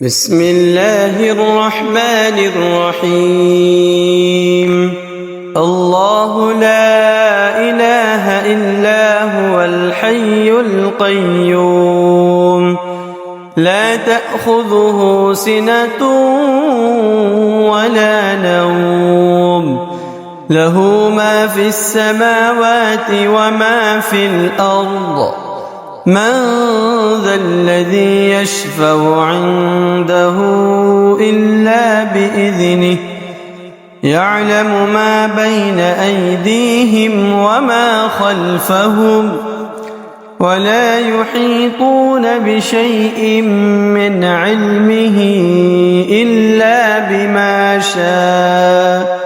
بسم الله الرحمن الرحيم. الله لا إله إلا هو الحي القيوم، لا تأخذه سنة ولا نوم، له ما في السماوات وما في الأرض. من ذا الذي يشفع عنده إلا بإذنه، يعلم ما بين أيديهم وما خلفهم، ولا يحيطون بشيء من علمه إلا بما شاء.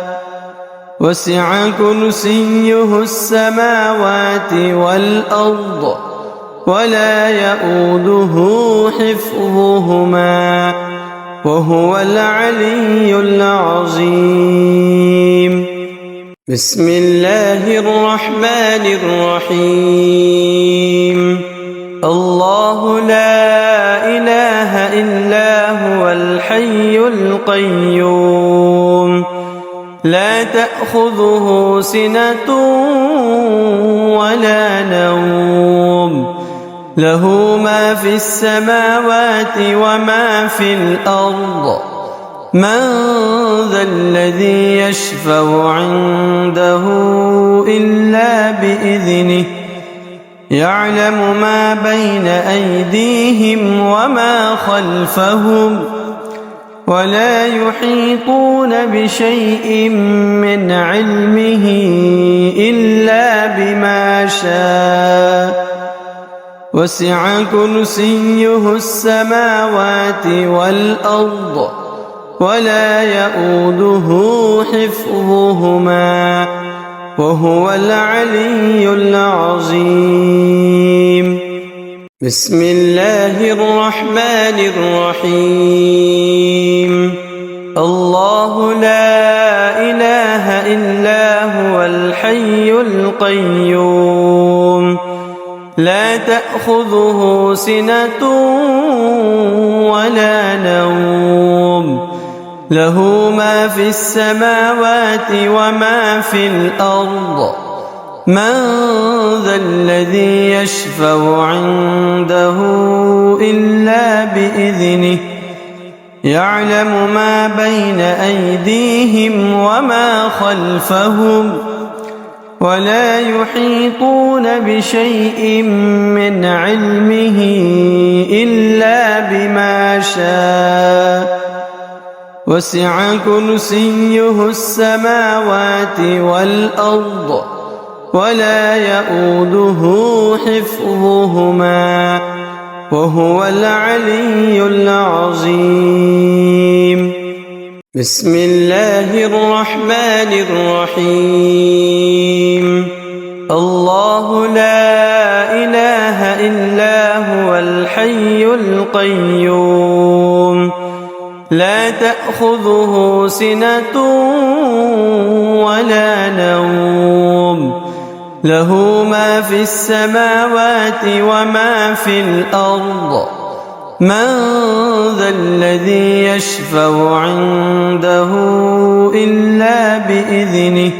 وسع كرسيه السماوات والأرض، ولا يؤوده حفظهما، وهو العلي العظيم. بسم الله الرحمن الرحيم. الله لا إله إلا هو الحي القيوم، لا تأخذه سنة ولا نوم، له ما في السماوات وما في الأرض. من ذا الذي يشفع عنده إلا بإذنه، يعلم ما بين أيديهم وما خلفهم، ولا يحيطون بشيء من علمه إلا بما شاء. وسع كرسيه السماوات والأرض، ولا يؤوده حفظهما، وهو العلي العظيم. بسم الله الرحمن الرحيم. الله لا إله إلا هو الحي القيوم، لا تأخذه سنة ولا نوم، له ما في السماوات وما في الأرض. من ذا الذي يشفع عنده إلا بإذنه، يعلم ما بين أيديهم وما خلفهم، ولا يحيطون بشيء من علمه إلا بما شاء. وسع كرسيه السماوات والأرض، ولا يؤوده حفظهما، وهو العلي العظيم. بسم الله الرحمن الرحيم. الله لا إله إلا هو الحي القيوم، لا تأخذه سنة ولا نوم، له ما في السماوات وما في الأرض. من ذا الذي يشفع عنده إلا بإذنه،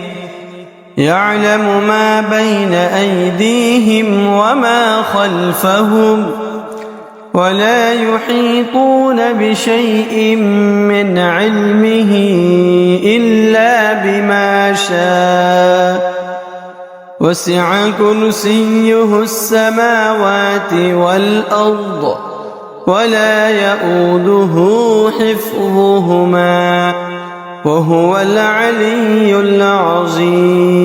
يعلم ما بين أيديهم وما خلفهم، ولا يحيطون بشيء من علمه إلا بما شاء. وسع كرسيه السماوات والأرض، ولا يؤوده حفظهما، وهو العلي العظيم.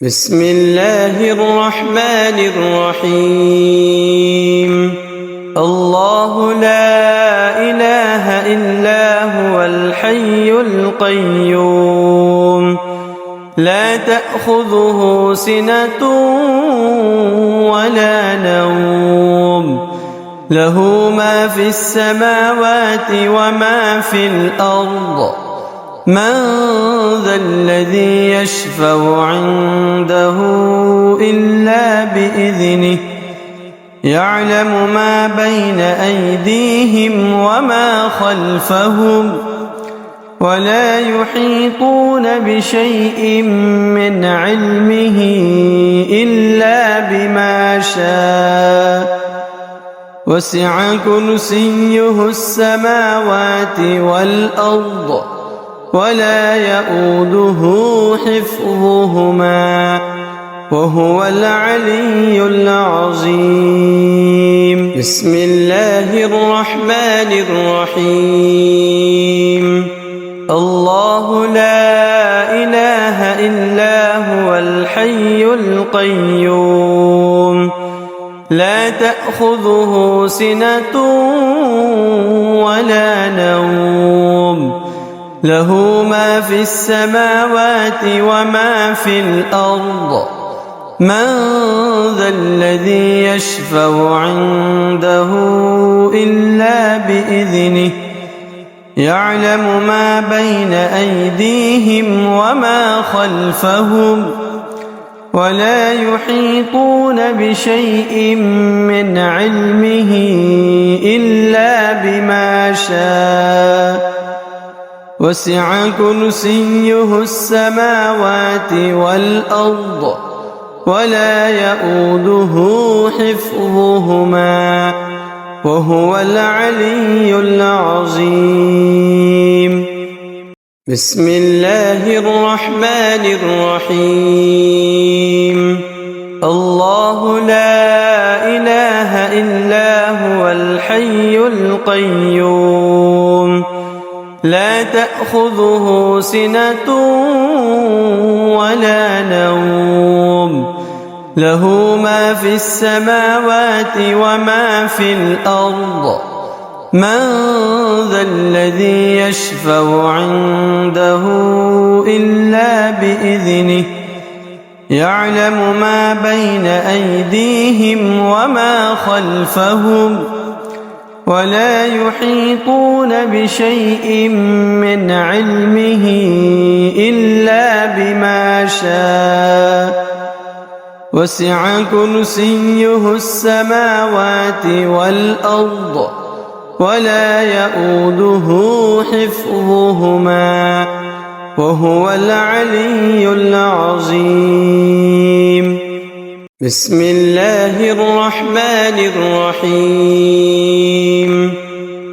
بسم الله الرحمن الرحيم. الله لا إله إلا هو الحي القيوم، لا تأخذه سنة ولا نوم، له ما في السماوات وما في الأرض. من ذا الذي يشفع عنده إلا بإذنه، يعلم ما بين أيديهم وما خلفهم ولا يحيطون بشيء من علمه إلا بما شاء وسع كرسيه السماوات والأرض ولا يؤوده حفظهما وهو العلي العظيم. بسم الله الرحمن الرحيم. الله لا إله إلا هو الحي القيوم لا تأخذه سنة ولا نوم له ما في السماوات وما في الأرض من ذا الذي يشفع عنده إلا بإذنه يعلم ما بين أيديهم وما خلفهم ولا يحيطون بشيء من علمه إلا بما شاء وسع كرسيه السماوات والأرض ولا يؤوده حفظهما وهو العلي العظيم. بسم الله الرحمن الرحيم. الله لا إله إلا هو الحي القيوم لا تأخذه سنة ولا نوم له ما في السماوات وما في الأرض من ذا الذي يشفع عنده إلا بإذنه يعلم ما بين أيديهم وما خلفهم ولا يحيطون بشيء من علمه إلا بما شاء وسع كرسيه السماوات والأرض ولا يؤوده حفظهما وهو العلي العظيم. بسم الله الرحمن الرحيم.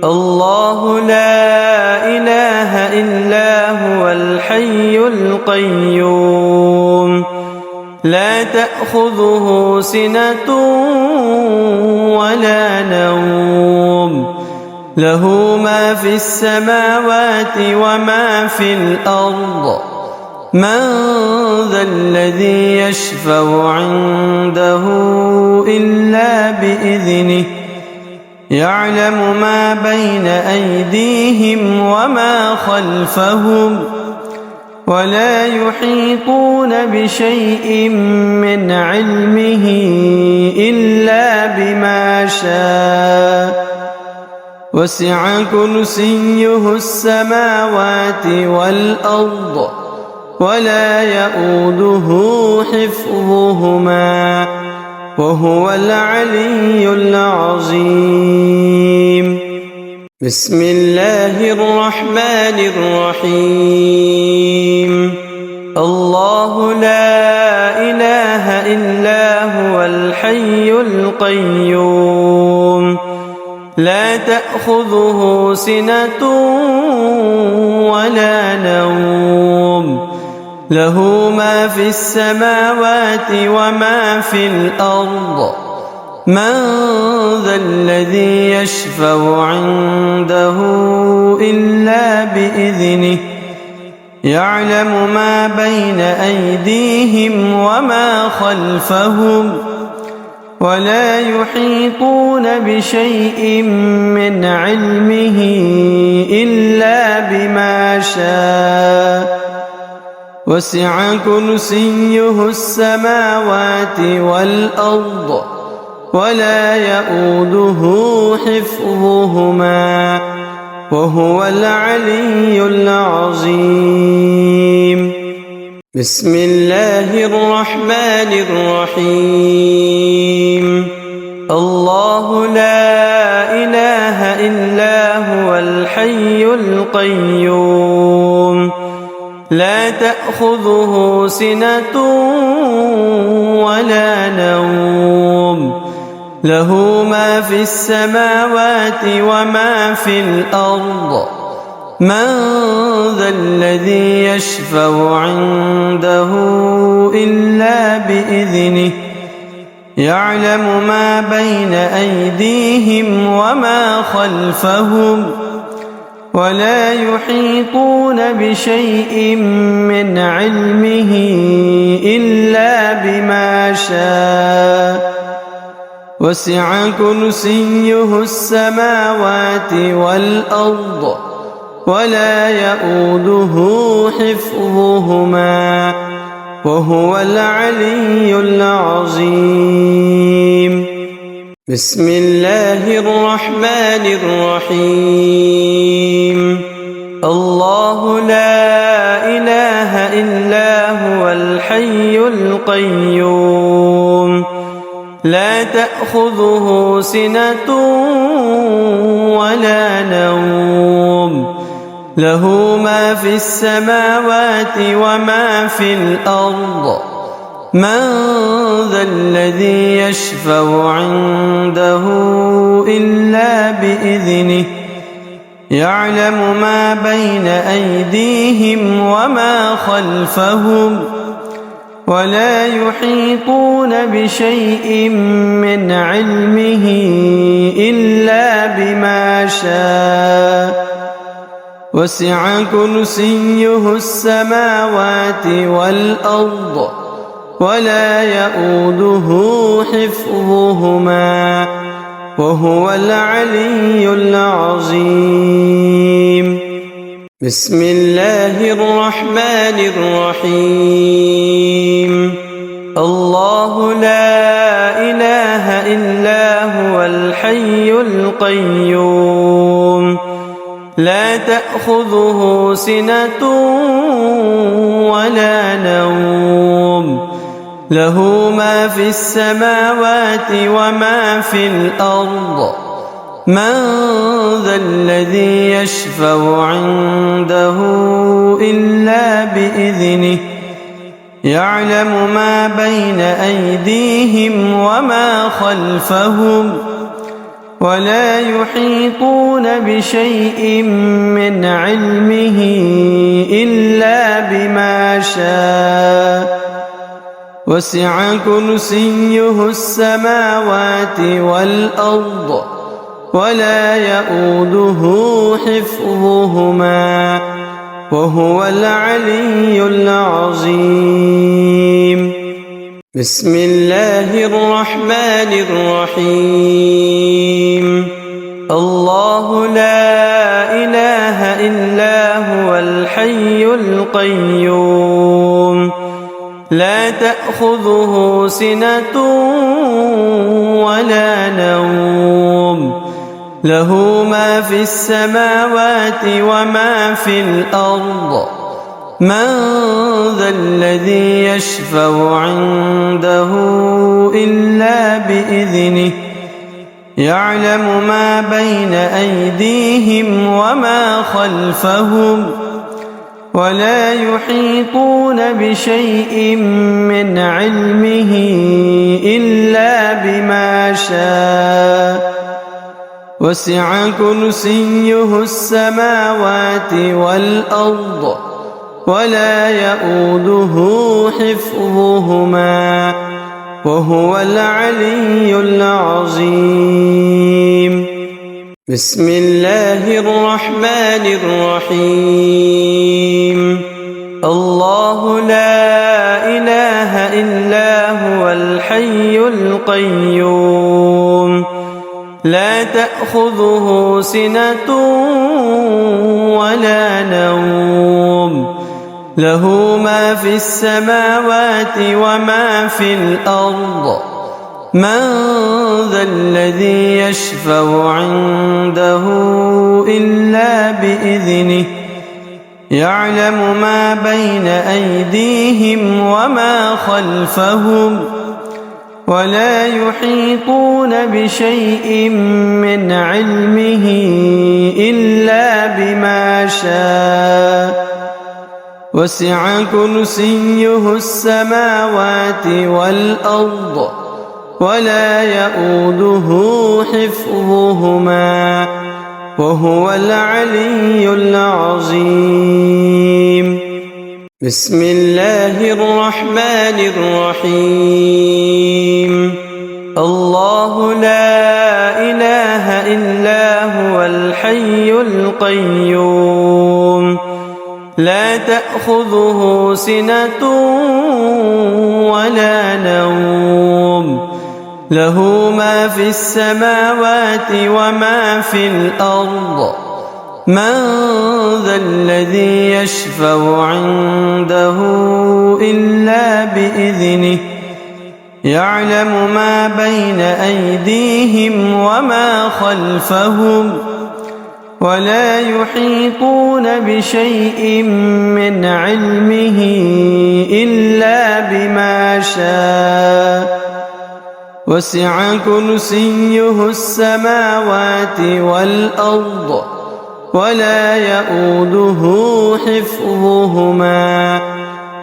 الله لا إله إلا هو الحي القيوم لا تأخذه سنة ولا نوم له ما في السماوات وما في الأرض من ذا الذي يشفع عنده إلا بإذنه يعلم ما بين أيديهم وما خلفهم ولا يحيطون بشيء من علمه إلا بما شاء وسع كرسيه السماوات والأرض ولا يؤوده حفظهما وهو العلي العظيم. بسم الله الرحمن الرحيم. الله لا إله إلا هو الحي القيوم لا تأخذه سنة ولا نوم له ما في السماوات وما في الأرض من ذا الذي يشفع عنده إلا بإذنه يعلم ما بين أيديهم وما خلفهم ولا يحيطون بشيء من علمه إلا بما شاء وسع كرسيه السماوات والأرض ولا يؤوده حفظهما وهو العلي العظيم. بسم الله الرحمن الرحيم. الله الحي القيوم لا تأخذه سنة ولا نوم له ما في السماوات وما في الأرض من ذا الذي يشفع عنده إلا بإذنه يعلم ما بين أيديهم وما خلفهم ولا يحيطون بشيء من علمه إلا بما شاء وسع كرسيه السماوات والأرض ولا يؤوده حفظهما وهو العلي العظيم بسم الله الرحمن الرحيم الله لا إله إلا هو الحي القيوم لا تأخذه سنة ولا نوم له ما في السماوات وما في الأرض من ذا الذي يشفع عنده إلا بإذنه يعلم ما بين أيديهم وما خلفهم ولا يحيطون بشيء من علمه إلا بما شاء وسع كرسيه السماوات والأرض ولا يؤوده حفظهما وهو العلي العظيم بسم الله الرحمن الرحيم الله لا إله إلا هو الحي القيوم لا تأخذه سنة ولا نوم له ما في السماوات وما في الأرض من ذا الذي يشفع عنده إلا بإذنه يعلم ما بين أيديهم وما خلفهم ولا يحيطون بشيء من علمه إلا بما شاء وسع كرسيه السماوات والأرض ولا يؤوده حفظهما وهو العلي العظيم بسم الله الرحمن الرحيم الله لا إله إلا هو الحي القيوم لا تأخذه سنة ولا نوم له ما في السماوات وما في الأرض من ذا الذي يشفع عنده إلا بإذنه يعلم ما بين أيديهم وما خلفهم ولا يحيطون بشيء من علمه إلا بما شاء وسع كرسيه السماوات والأرض ولا يؤوده حفظهما وهو العلي العظيم بسم الله الرحمن الرحيم الله لا إله إلا هو الحي القيوم لا تأخذه سنة ولا نوم له ما في السماوات وما في الأرض من ذا الذي يشفع عنده إلا بإذنه يعلم ما بين أيديهم وما خلفهم ولا يحيطون بشيء من علمه إلا شاء وسع كرسيه السماوات والأرض ولا يئوده حفظهما وهو العلي العظيم. بسم الله الرحمن الرحيم. الله لا إله إلا هو الحي القيوم لا تأخذه سنة ولا نوم له ما في السماوات وما في الأرض من ذا الذي يشفع عنده إلا بإذنه يعلم ما بين أيديهم وما خلفهم ولا يحيطون بشيء من علمه إلا بما شاء وسع كرسيه السماوات والأرض ولا يئوده حفظهما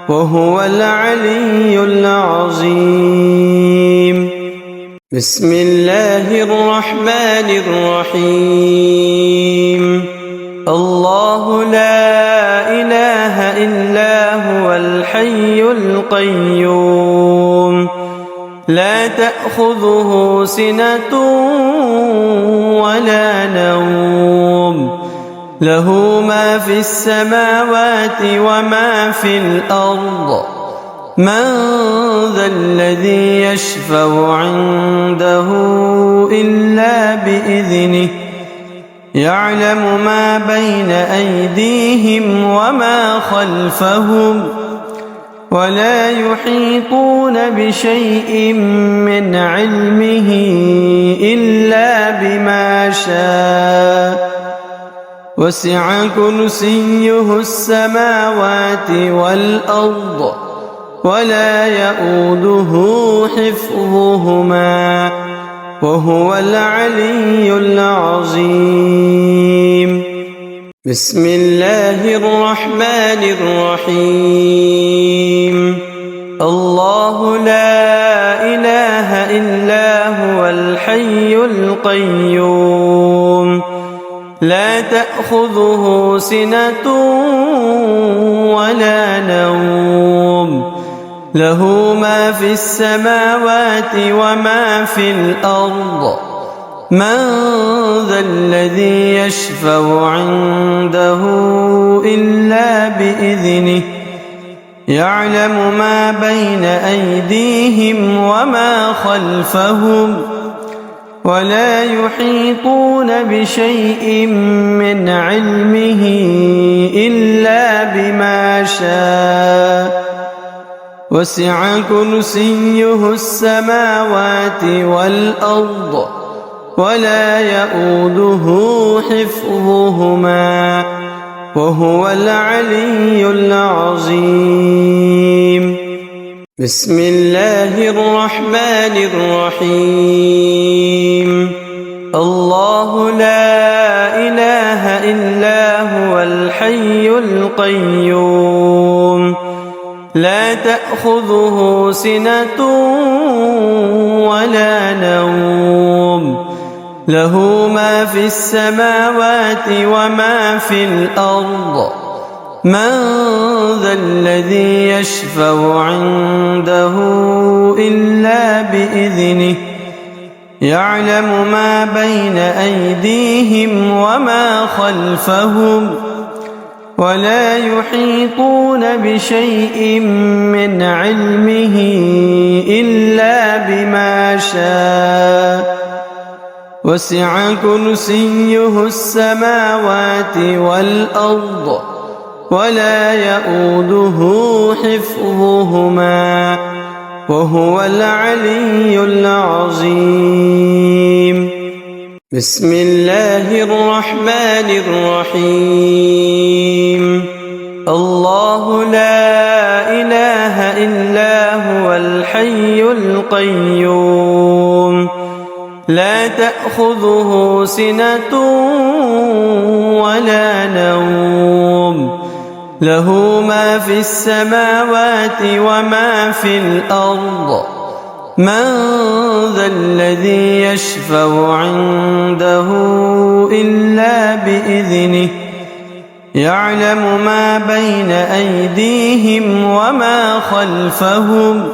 وهو العلي العظيم. بسم الله الرحمن الرحيم. الله لا إله إلا هو الحي القيوم لا تأخذه سنة ولا نوم له ما في السماوات وما في الأرض من ذا الذي يشفع عنده إلا بإذنه يعلم ما بين أيديهم وما خلفهم ولا يحيطون بشيء من علمه إلا بما شاء وسع كرسيه السماوات والأرض ولا يئوده حفظهما وهو العلي العظيم. بسم الله الرحمن الرحيم. الله لا إله إلا هو الحي القيوم لا تأخذه سنة ولا نوم له ما في السماوات وما في الأرض من ذا الذي يشفع عنده إلا بإذنه يعلم ما بين أيديهم وما خلفهم ولا يحيطون بشيء من علمه إلا بما شاء وسع كرسيه السماوات والأرض ولا يئوده حفظهما وهو العلي العظيم. بسم الله الرحمن الرحيم. الله لا إله إلا هو الحي القيوم لا تأخذه سنة ولا نوم له ما في السماوات وما في الأرض من ذا الذي يشفع عنده إلا بإذنه يعلم ما بين أيديهم وما خلفهم ولا يحيطون بشيء من علمه إلا بما شاء وسع كرسيه السماوات والأرض ولا يئوده حفظهما وهو العلي العظيم. بسم الله الرحمن الرحيم. الله لا إله إلا هو الحي القيوم لا تأخذه سنة ولا نوم له ما في السماوات وما في الأرض من ذا الذي يشفع عنده إلا بإذنه يعلم ما بين أيديهم وما خلفهم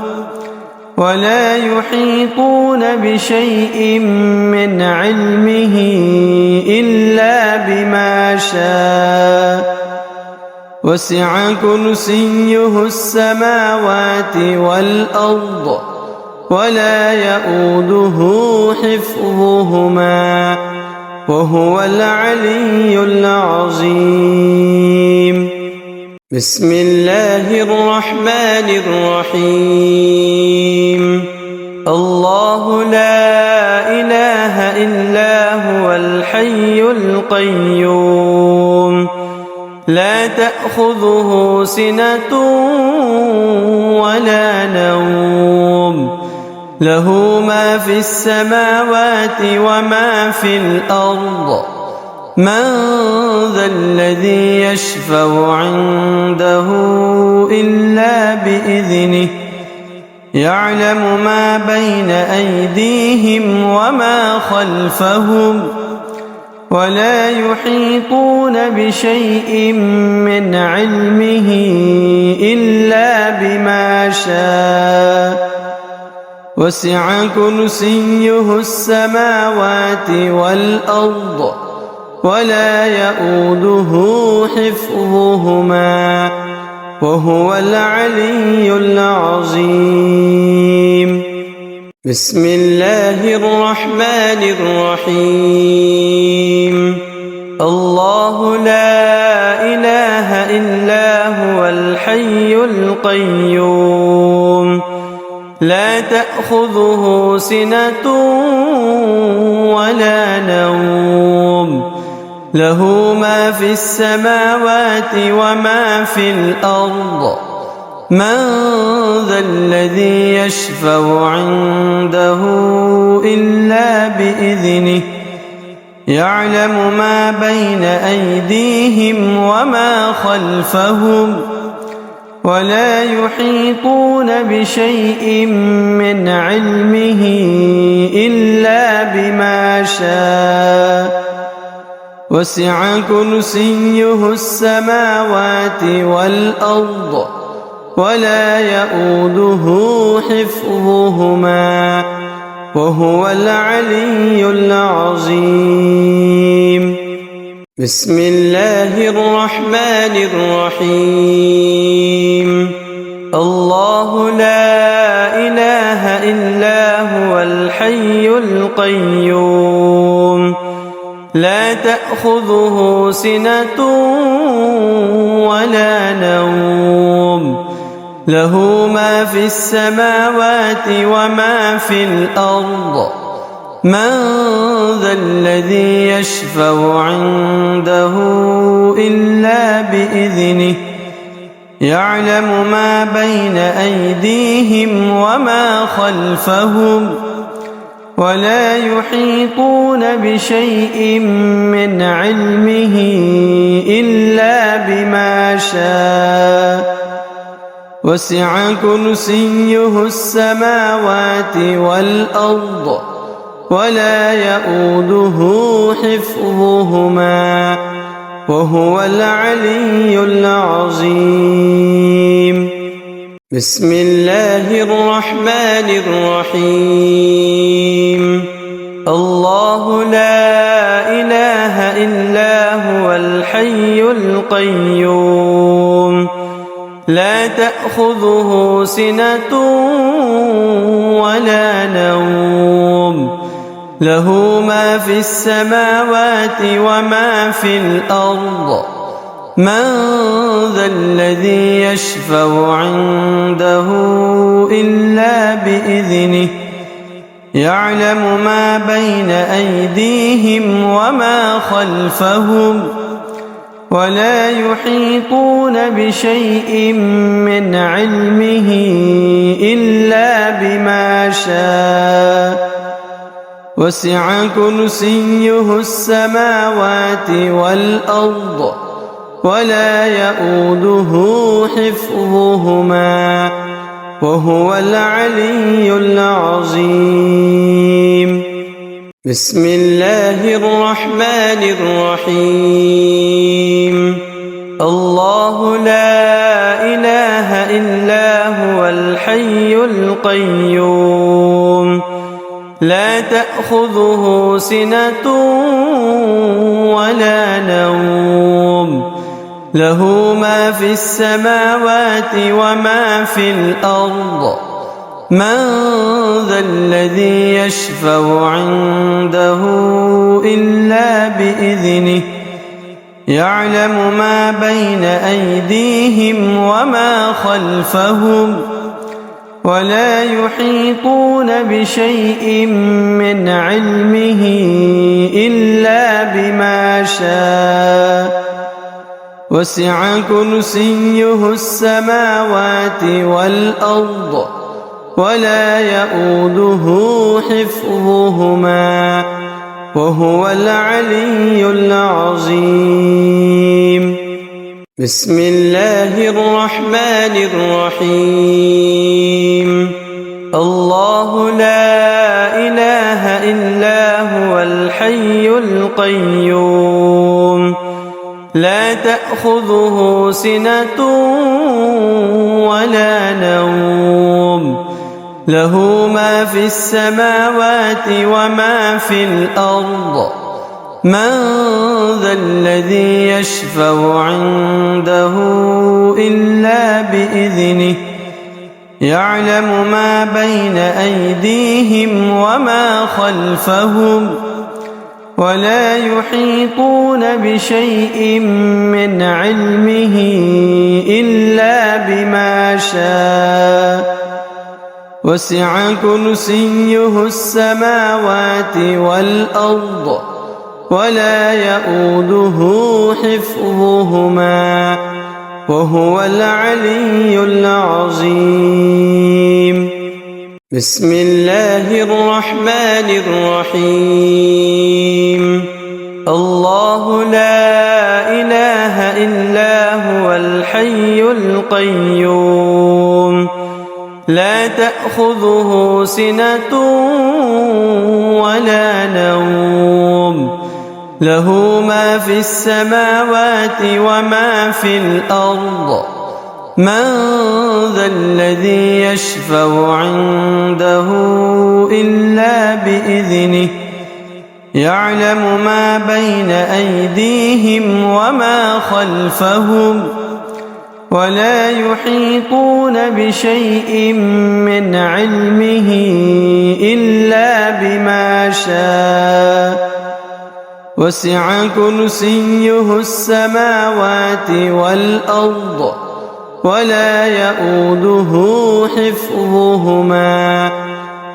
ولا يحيطون بشيء من علمه إلا بما شاء وسع كرسيه السماوات والأرض ولا يؤوده حفظهما وهو العلي العظيم. بسم الله الرحمن الرحيم. الله لا إله إلا هو الحي القيوم لا تأخذه سنة ولا نوم له ما في السماوات وما في الأرض من ذا الذي يشفع عنده إلا بإذنه يعلم ما بين أيديهم وما خلفهم ولا يحيطون بشيء من علمه إلا بما شاء وسع كرسيه السماوات والأرض ولا يؤوده حفظهما وهو العلي العظيم. بسم الله الرحمن الرحيم. الله لا إله إلا هو الحي القيوم لا تأخذه سنة ولا نوم له ما في السماوات وما في الأرض من ذا الذي يشفع عنده إلا بإذنه يعلم ما بين أيديهم وما خلفهم ولا يحيطون بشيء من علمه إلا بما شاء وسع كرسيه السماوات والأرض ولا يؤوده حفظهما وهو العلي العظيم. بسم الله الرحمن الرحيم. الله لا إله إلا هو الحي القيوم لا تأخذه سنة ولا نوم له ما في السماوات وما في الأرض من ذا الذي يشفع عنده إلا بإذنه يعلم ما بين أيديهم وما خلفهم ولا يحيطون بشيء من علمه إلا بما شاء وسع كرسيه السماوات والأرض ولا يؤوده حفظهما وهو العلي العظيم. بسم الله الرحمن الرحيم. الله لا إله إلا هو الحي القيوم لا تأخذه سنة ولا نوم له ما في السماوات وما في الأرض من ذا الذي يشفع عنده إلا بإذنه يعلم ما بين أيديهم وما خلفهم ولا يحيطون بشيء من علمه إلا بما شاء وسع كرسيه السماوات والأرض ولا يؤوده حفظهما وهو العلي العظيم. بسم الله الرحمن الرحيم. الله لا إله إلا هو الحي القيوم لا تأخذه سنة ولا نوم له ما في السماوات وما في الأرض من ذا الذي يشفع عنده إلا بإذنه يعلم ما بين أيديهم وما خلفهم ولا يحيطون بشيء من علمه إلا بما شاء وسع كرسيه السماوات والأرض ولا يؤوده حفظهما وهو العلي العظيم. بسم الله الرحمن الرحيم. الله لا إله إلا هو الحي القيوم لا تأخذه سنة ولا نوم له ما في السماوات وما في الأرض من ذا الذي يشفع عنده إلا بإذنه يعلم ما بين أيديهم وما خلفهم ولا يحيطون بشيء من علمه إلا بما شاء وسع كرسيه السماوات والأرض ولا يؤوده حفظهما وهو العلي العظيم. بسم الله الرحمن الرحيم. الله لا إله إلا هو الحي القيوم لا تأخذه سنة ولا نوم له ما في السماوات وما في الأرض من ذا الذي يشفع عنده إلا بإذنه يعلم ما بين أيديهم وما خلفهم ولا يحيطون بشيء من علمه إلا بما شاء وسع كرسيه السماوات والأرض ولا يؤوده حفظهما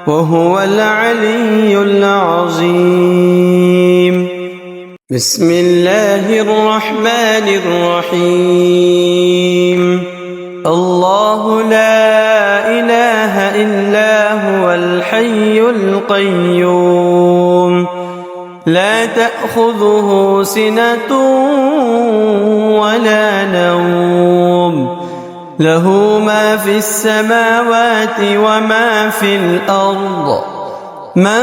وهو العلي العظيم. بسم الله الرحمن الرحيم. الله لا إله إلا هو الحي القيوم لا تأخذه سنة ولا نوم له ما في السماوات وما في الأرض من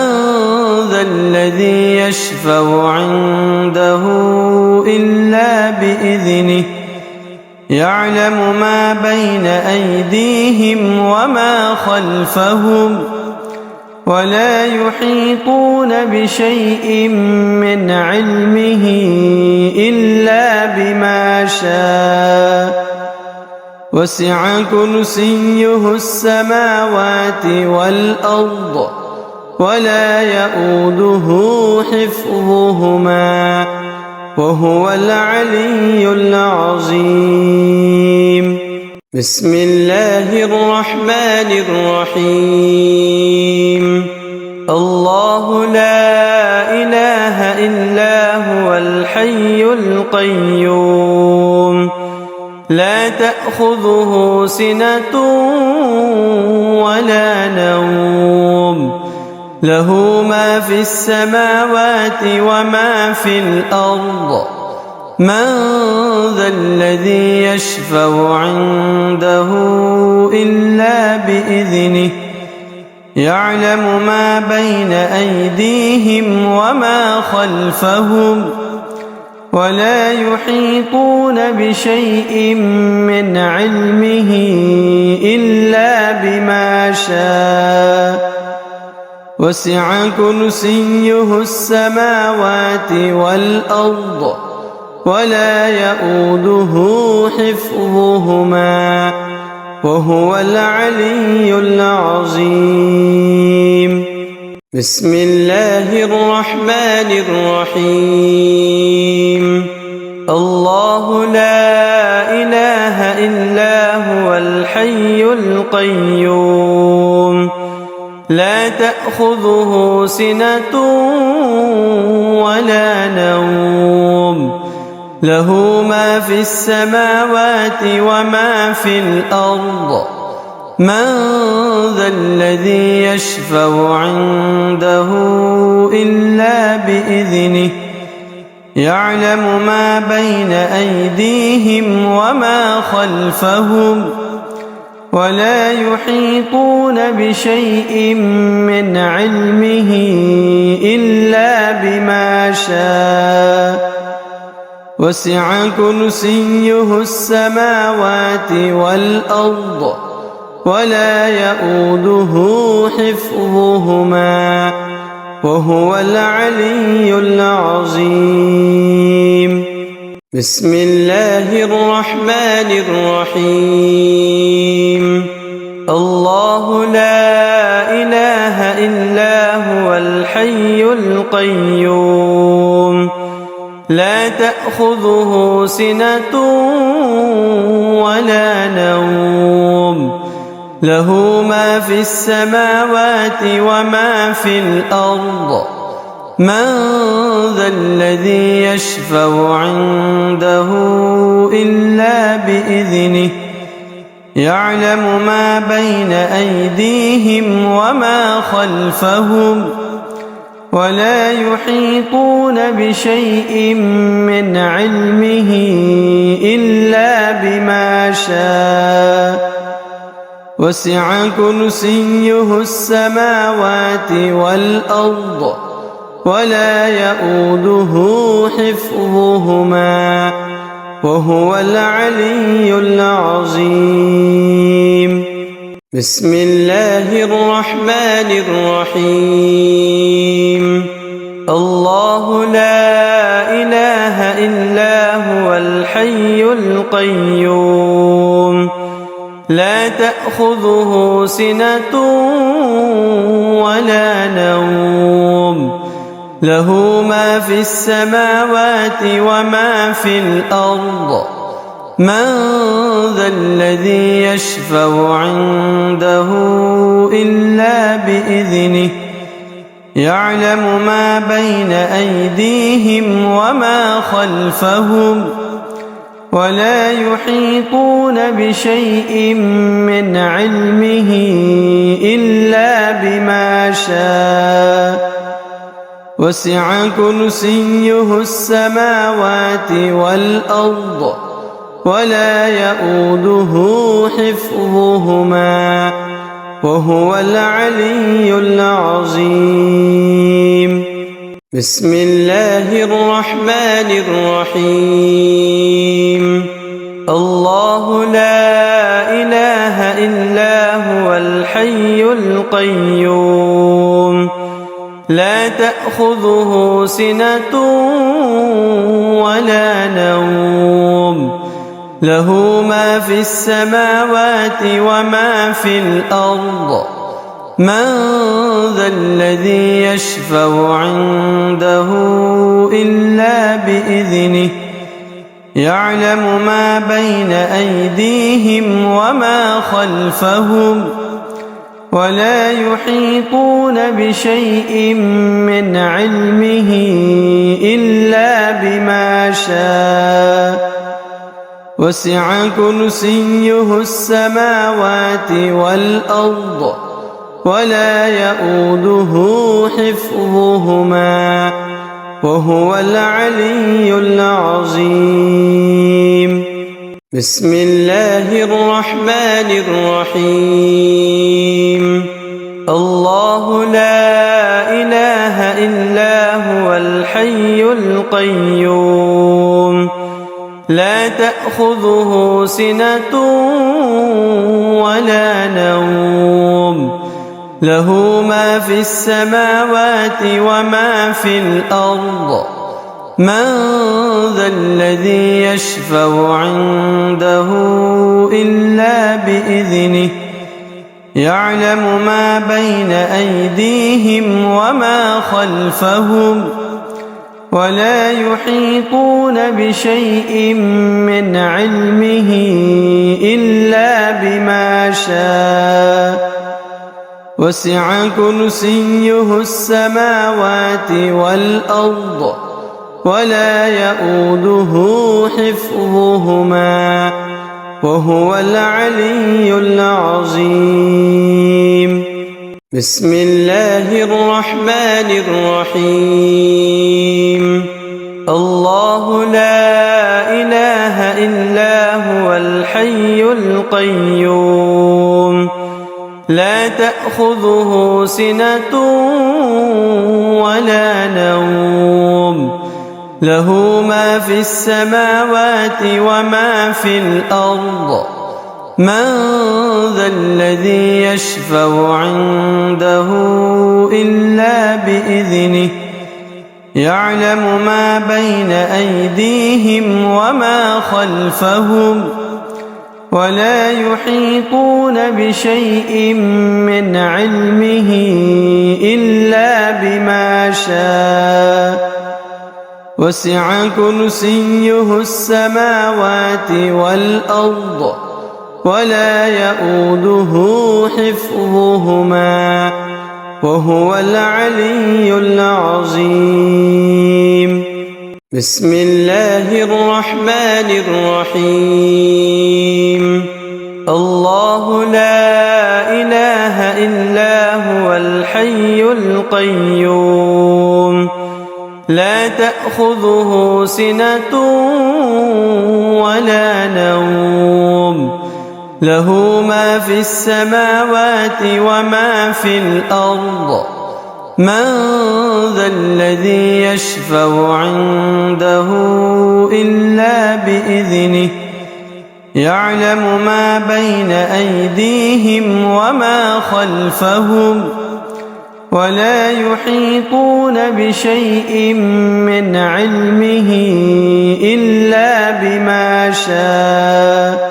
ذا الذي يشفع عنده إلا بإذنه يعلم ما بين أيديهم وما خلفهم ولا يحيطون بشيء من علمه إلا بما شاء وسع كرسيه السماوات والأرض ولا يؤوده حفظهما وهو العلي العظيم. بسم الله الرحمن الرحيم. الله لا إله إلا هو الحي القيوم لا تأخذه سنة ولا نوم له ما في السماوات وما في الأرض من ذا الذي يشفع عنده إلا بإذنه يعلم ما بين أيديهم وما خلفهم ولا يحيطون بشيء من علمه إلا بما شاء وسع كرسيه السماوات والأرض ولا يؤوده حفظهما وهو العلي العظيم. بسم الله الرحمن الرحيم. الله لا إله إلا هو الحي القيوم لا تأخذه سنة ولا نوم له ما في السماوات وما في الأرض من ذا الذي يشفع عنده إلا بإذنه يعلم ما بين أيديهم وما خلفهم ولا يحيطون بشيء من علمه إلا بما شاء وسع كرسيه السماوات والأرض ولا يؤوده حفظهما وهو العلي العظيم. بسم الله الرحمن الرحيم. الله لا إله إلا هو الحي القيوم لا تأخذه سنة ولا نوم له ما في السماوات وما في الأرض من ذا الذي يشفع عنده إلا بإذنه يعلم ما بين أيديهم وما خلفهم ولا يحيطون بشيء من علمه إلا بما شاء وسع كرسيه السماوات والأرض ولا يؤوده حفظهما وهو العلي العظيم. بسم الله الرحمن الرحيم. الله لا إله إلا هو الحي القيوم لا تأخذه سنة ولا نوم له ما في السماوات وما في الأرض من ذا الذي يشفع عنده إلا بإذنه يعلم ما بين أيديهم وما خلفهم ولا يحيطون بشيء من علمه إلا بما شاء وسع كرسيه السماوات والأرض ولا يؤوده حفظهما وهو العلي العظيم. بسم الله الرحمن الرحيم. الله لا إله إلا هو الحي القيوم لا تأخذه سنة ولا نوم له ما في السماوات وما في الأرض من ذا الذي يشفع عنده إلا بإذنه يعلم ما بين أيديهم وما خلفهم ولا يحيطون بشيء من علمه إلا بما شاء وسع كرسيه السماوات والأرض ولا يؤوده حفظهما وهو العلي العظيم. بسم الله الرحمن الرحيم. الله لا إله إلا هو الحي القيوم لا تأخذه سنة ولا نوم له ما في السماوات وما في الأرض من ذا الذي يشفع عنده إلا بإذنه يعلم ما بين أيديهم وما خلفهم ولا يحيطون بشيء من علمه إلا بما شاء وسع كرسيه السماوات والأرض ولا يؤوده حفظهما وهو العلي العظيم. بسم الله الرحمن الرحيم. الله لا إله إلا هو الحي القيوم لا تأخذه سنة ولا نوم له ما في السماوات وما في الأرض من ذا الذي يشفع عنده إلا بإذنه يعلم ما بين أيديهم وما خلفهم ولا يحيطون بشيء من علمه إلا بما شاء وسع كرسيه السماوات والأرض ولا يؤوده حفظهما وهو العلي العظيم. بسم الله الرحمن الرحيم. الله لا إله إلا هو الحي القيوم لا تأخذه سنة ولا نوم له ما في السماوات وما في الأرض من ذا الذي يشفع عنده إلا بإذنه يعلم ما بين أيديهم وما خلفهم ولا يحيطون بشيء من علمه إلا بما شاء وسع كرسيه السماوات والأرض ولا يؤوده حفظهما وهو العلي العظيم. بسم الله الرحمن الرحيم. الله لا إله إلا هو الحي القيوم لا تأخذه سنة ولا نوم له ما في السماوات وما في الأرض من ذا الذي يشفع عنده إلا بإذنه يعلم ما بين أيديهم وما خلفهم ولا يحيطون بشيء من علمه إلا بما شاء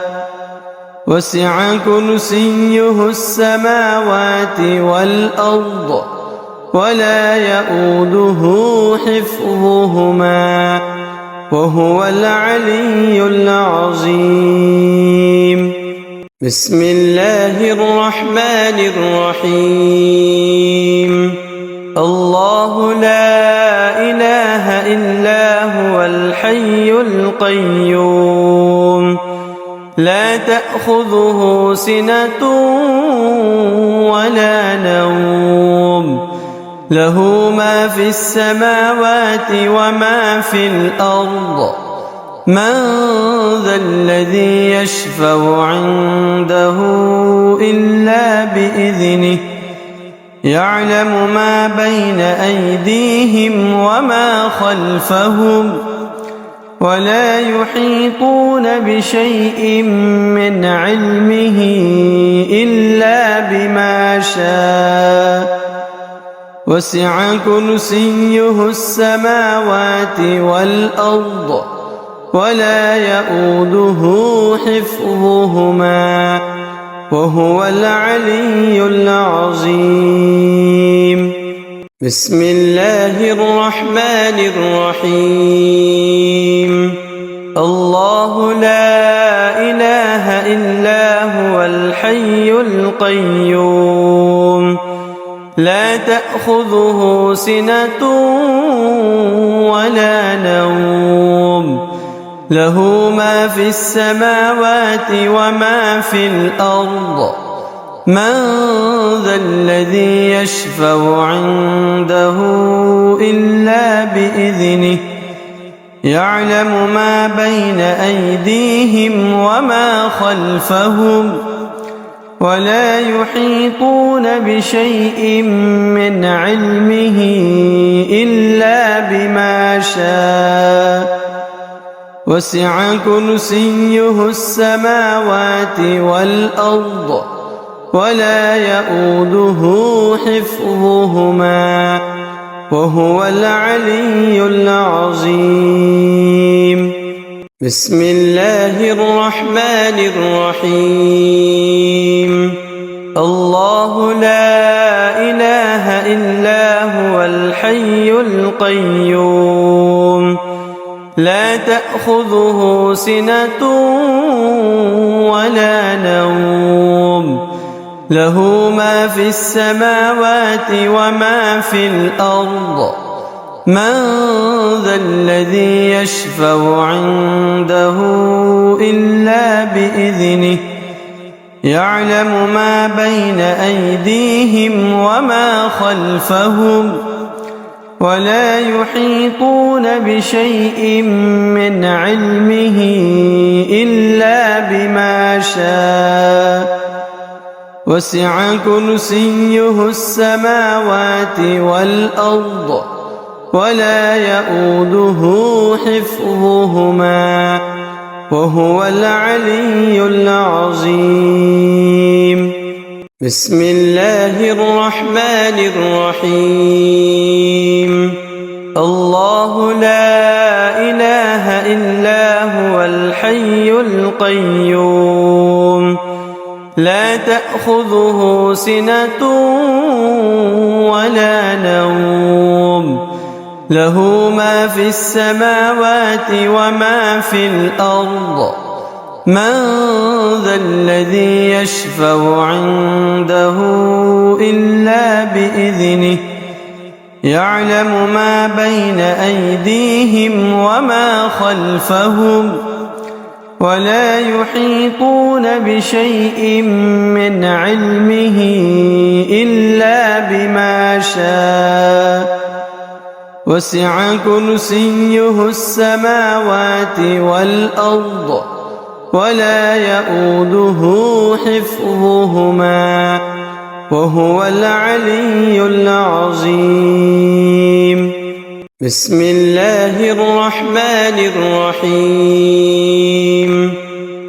وسع كرسيه السماوات والأرض ولا يؤوده حفظهما وهو العلي العظيم. بسم الله الرحمن الرحيم. الله لا إله إلا هو الحي القيوم لا تأخذه سنة ولا نوم له ما في السماوات وما في الأرض من ذا الذي يشفع عنده إلا بإذنه يعلم ما بين أيديهم وما خلفهم ولا يحيطون بشيء من علمه إلا بما شاء وسع كرسيه السماوات والأرض ولا يؤوده حفظهما وهو العلي العظيم. بسم الله الرحمن الرحيم. الله لا إله إلا هو الحي القيوم لا تأخذه سنة ولا نوم له ما في السماوات وما في الأرض من ذا الذي يشفع عنده إلا بإذنه يعلم ما بين أيديهم وما خلفهم ولا يحيطون بشيء من علمه إلا بما شاء وسع كرسيه السماوات والأرض ولا يؤوده حفظهما وهو العلي العظيم. بسم الله الرحمن الرحيم. الله لا إله إلا هو الحي القيوم لا تأخذه سنة ولا نوم له ما في السماوات وما في الأرض من ذا الذي يشفع عنده إلا بإذنه يعلم ما بين أيديهم وما خلفهم ولا يحيطون بشيء من علمه إلا بما شاء وسع كرسيه السماوات والأرض ولا يؤوده حفظهما وهو العلي العظيم. بسم الله الرحمن الرحيم. الله لا إله إلا هو الحي القيوم لا تأخذه سنة ولا نوم له ما في السماوات وما في الأرض من ذا الذي يشفع عنده إلا بإذنه يعلم ما بين أيديهم وما خلفهم ولا يحيطون بشيء من علمه إلا بما شاء وسع كرسيه السماوات والأرض ولا يؤوده حفظهما وهو العلي العظيم. بسم الله الرحمن الرحيم.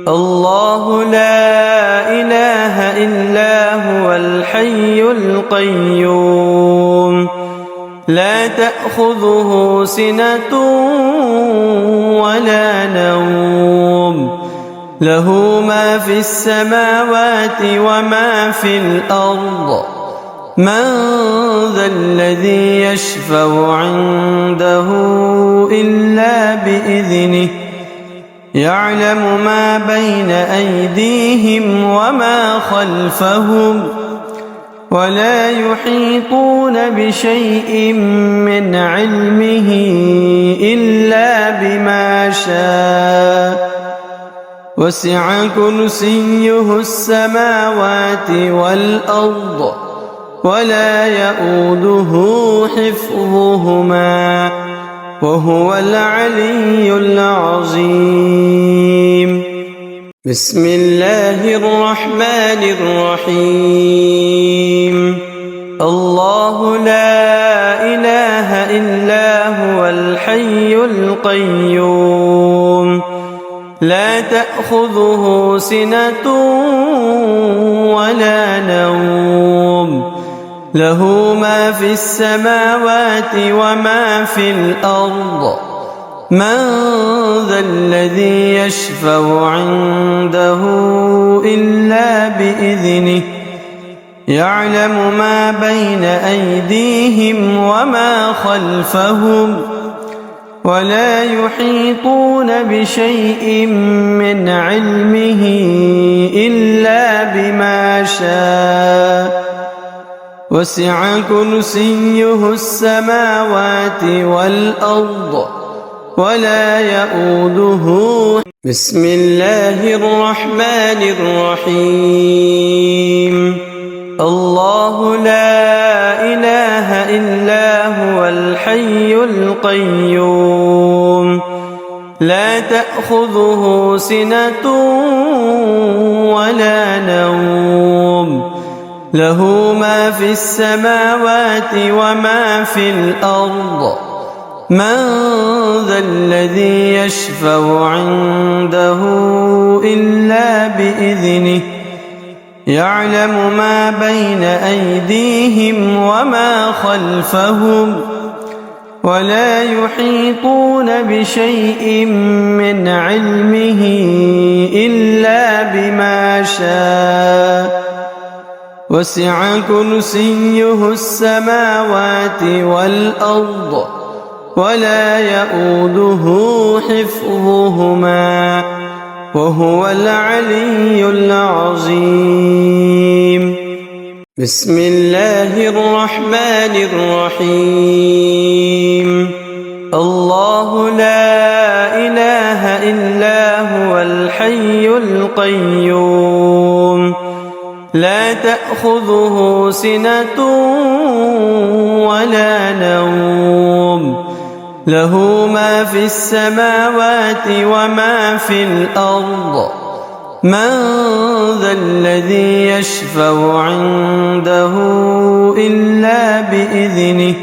الله لا إله إلا هو الحي القيوم لا تأخذه سنة ولا نوم له ما في السماوات وما في الأرض من ذا الذي يشفع عنده إلا بإذنه يعلم ما بين أيديهم وما خلفهم ولا يحيطون بشيء من علمه إلا بما شاء وسع كرسيه السماوات والأرض ولا يؤوده حفظهما وهو العلي العظيم. بسم الله الرحمن الرحيم. الله لا إله إلا هو الحي القيوم لا تأخذه سنة ولا نوم له ما في السماوات وما في الأرض من ذا الذي يشفع عنده إلا بإذنه يعلم ما بين أيديهم وما خلفهم ولا يحيطون بشيء من علمه إلا بما شاء وسع كرسيه السماوات والأرض ولا يؤوده. بسم الله الرحمن الرحيم. القيوم لا تأخذه سنة ولا نوم له ما في السماوات وما في الأرض من ذا الذي يشفع عنده إلا بإذنه يعلم ما بين أيديهم وما خلفهم ولا يحيطون بشيء من علمه إلا بما شاء وسع كرسيه السماوات والأرض ولا يؤوده حفظهما وهو العلي العظيم بسم الله الرحمن الرحيم الله لا إله إلا هو الحي القيوم لا تأخذه سنة ولا نوم له ما في السماوات وما في الأرض من ذا الذي يشفع عنده إلا بإذنه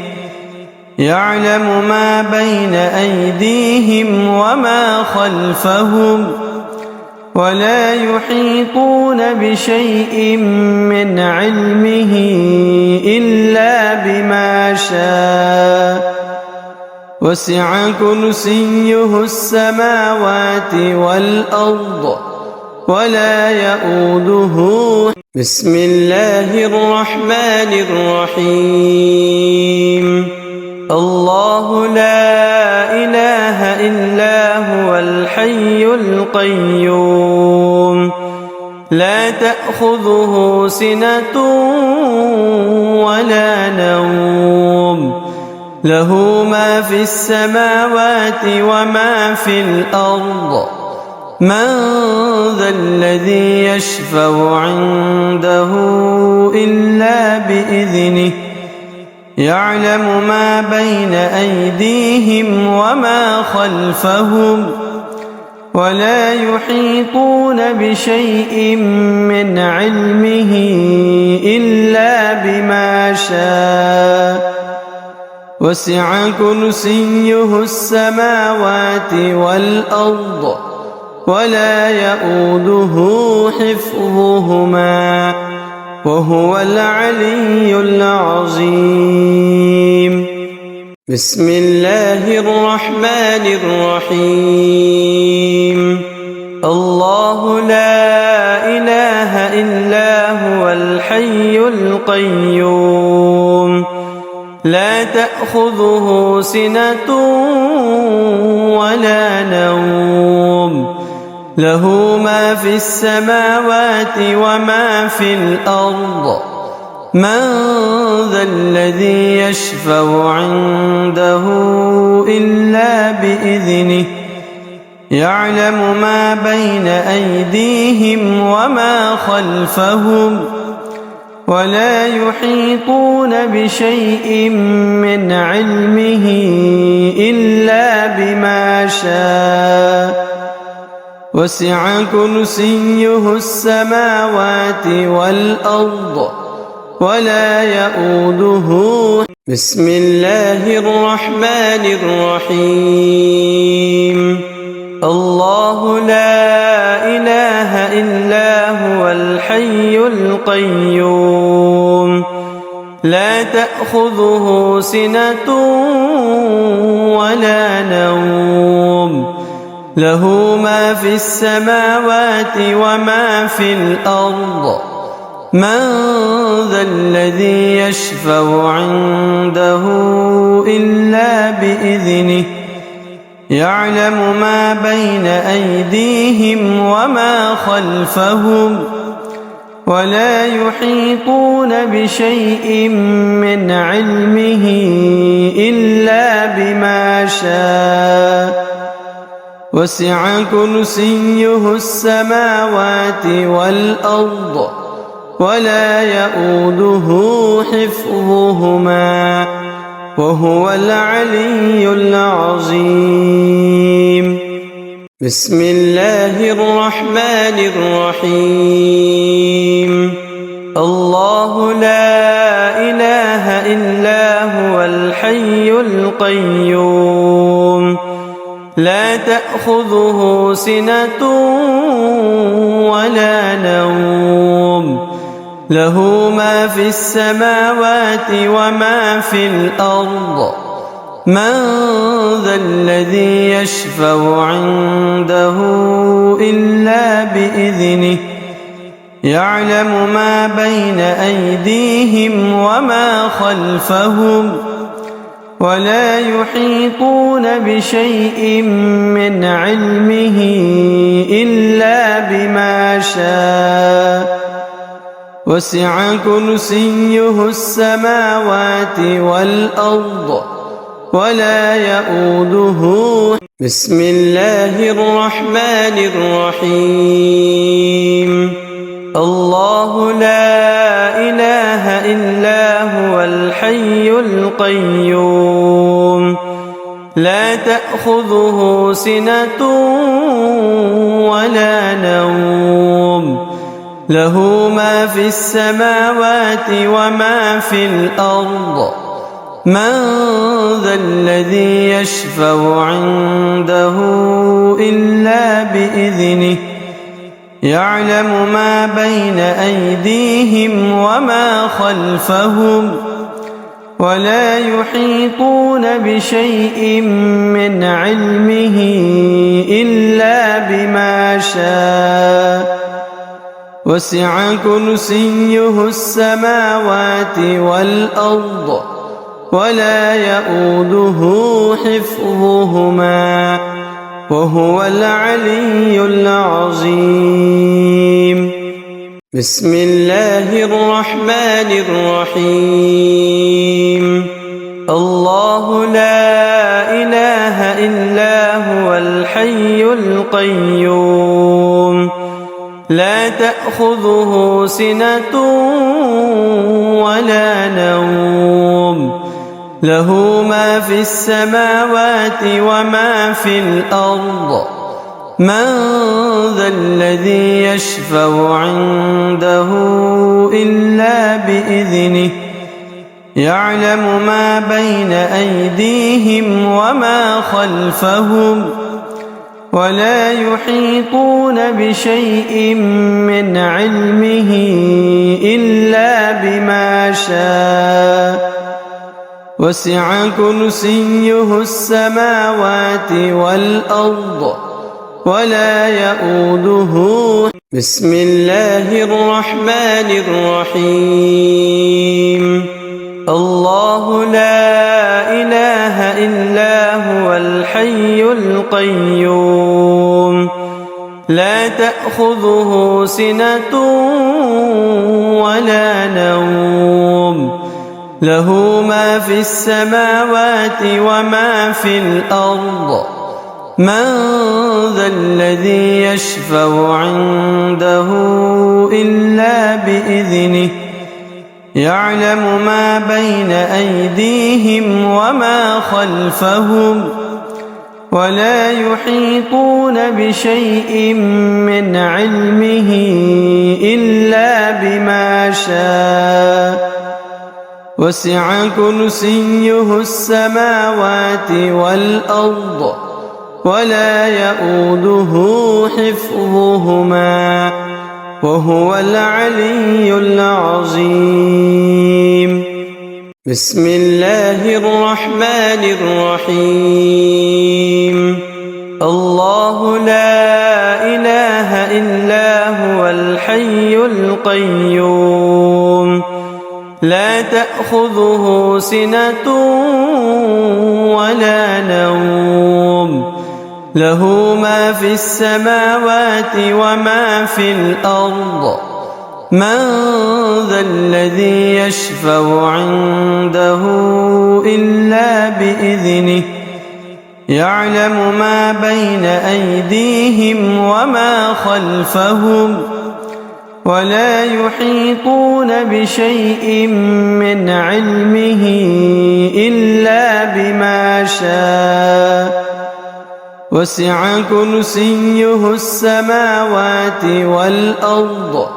يعلم ما بين أيديهم وما خلفهم ولا يحيطون بشيء من علمه إلا بما شاء وسع كرسيه السماوات والأرض ولا يؤوده بسم الله الرحمن الرحيم الله لا إله إلا هو الحي القيوم لا تأخذه سنة ولا نوم له ما في السماوات وما في الأرض من ذا الذي يشفع عنده إلا بإذنه يعلم ما بين أيديهم وما خلفهم ولا يحيطون بشيء من علمه إلا بما شاء وسع كرسيه السماوات والأرض ولا يؤوده حفظهما وهو العلي العظيم بسم الله الرحمن الرحيم الله لا إله إلا هو الحي القيوم لا تأخذه سنة ولا نوم له ما في السماوات وما في الأرض من ذا الذي يشفع عنده إلا بإذنه يعلم ما بين أيديهم وما خلفهم ولا يحيطون بشيء من علمه إلا بما شاء وسع كرسيه السماوات والأرض ولا يؤوده بسم الله الرحمن الرحيم الله لا إله إلا هو الحي القيوم لا تأخذه سنة ولا نوم له ما في السماوات وما في الأرض من ذا الذي يشفع عنده إلا بإذنه يعلم ما بين أيديهم وما خلفهم ولا يحيطون بشيء من علمه إلا بما شاء وسع كرسيه السماوات والأرض ولا يؤوده حفظهما وهو العلي العظيم. بسم الله الرحمن الرحيم. الله لا إله إلا هو الحي القيوم لا تأخذه سنة ولا نوم له ما في السماوات وما في الأرض من ذا الذي يشفع عنده إلا بإذنه يعلم ما بين أيديهم وما خلفهم ولا يحيطون بشيء من علمه إلا بما شاء وسع كرسيه السماوات والأرض ولا يؤوده. بسم الله الرحمن الرحيم. الله لا إله إلا هو الحي القيوم لا تأخذه سنة ولا نوم له ما في السماوات وما في الأرض من ذا الذي يشفع عنده إلا بإذنه يعلم ما بين أيديهم وما خلفهم ولا يحيطون بشيء من علمه إلا بما شاء وسع كرسيه السماوات والأرض ولا يؤوده حفظهما وهو العلي العظيم. بسم الله الرحمن الرحيم. الله لا إله إلا هو الحي القيوم لا تأخذه سنة ولا نوم له ما في السماوات وما في الأرض من ذا الذي يشفع عنده إلا بإذنه يعلم ما بين أيديهم وما خلفهم ولا يحيطون بشيء من علمه إلا بما شاء وسع كرسيه السماوات والأرض ولا يؤوده. بسم الله الرحمن الرحيم. الله لا إله إلا هو الحي القيوم لا تأخذه سنة ولا نوم له ما في السماوات وما في الأرض من ذا الذي يشفع عنده إلا بإذنه يعلم ما بين أيديهم وما خلفهم ولا يحيطون بشيء من علمه إلا بما شاء وسع كرسيه السماوات والأرض ولا يؤوده حفظهما وهو العلي العظيم. بسم الله الرحمن الرحيم. الله لا إله إلا هو الحي القيوم لا تأخذه سنة ولا نوم له ما في السماوات وما في الأرض من ذا الذي يشفع عنده إلا بإذنه يعلم ما بين أيديهم وما خلفهم ولا يحيطون بشيء من علمه إلا بما شاء وسع كرسيه السماوات والأرض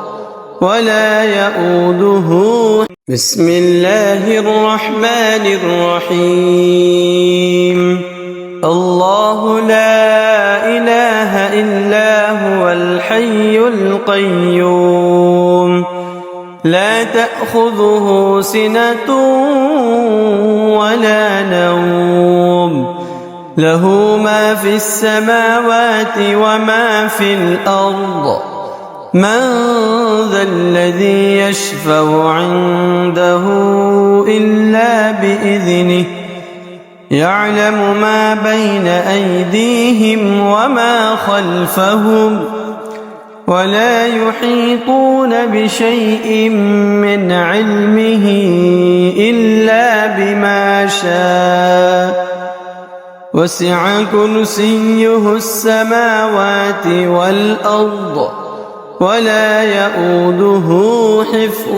ولا يؤوده. بسم الله الرحمن الرحيم. الله لا إله إلا هو الحي القيوم لا تأخذه سنة ولا نوم له ما في السماوات وما في الأرض من ذا الذي يشفع عنده إلا بإذنه يعلم ما بين أيديهم وما خلفهم ولا يحيطون بشيء من علمه إلا بما شاء وسع كرسيه السماوات والأرض ولا يؤوده حفظهما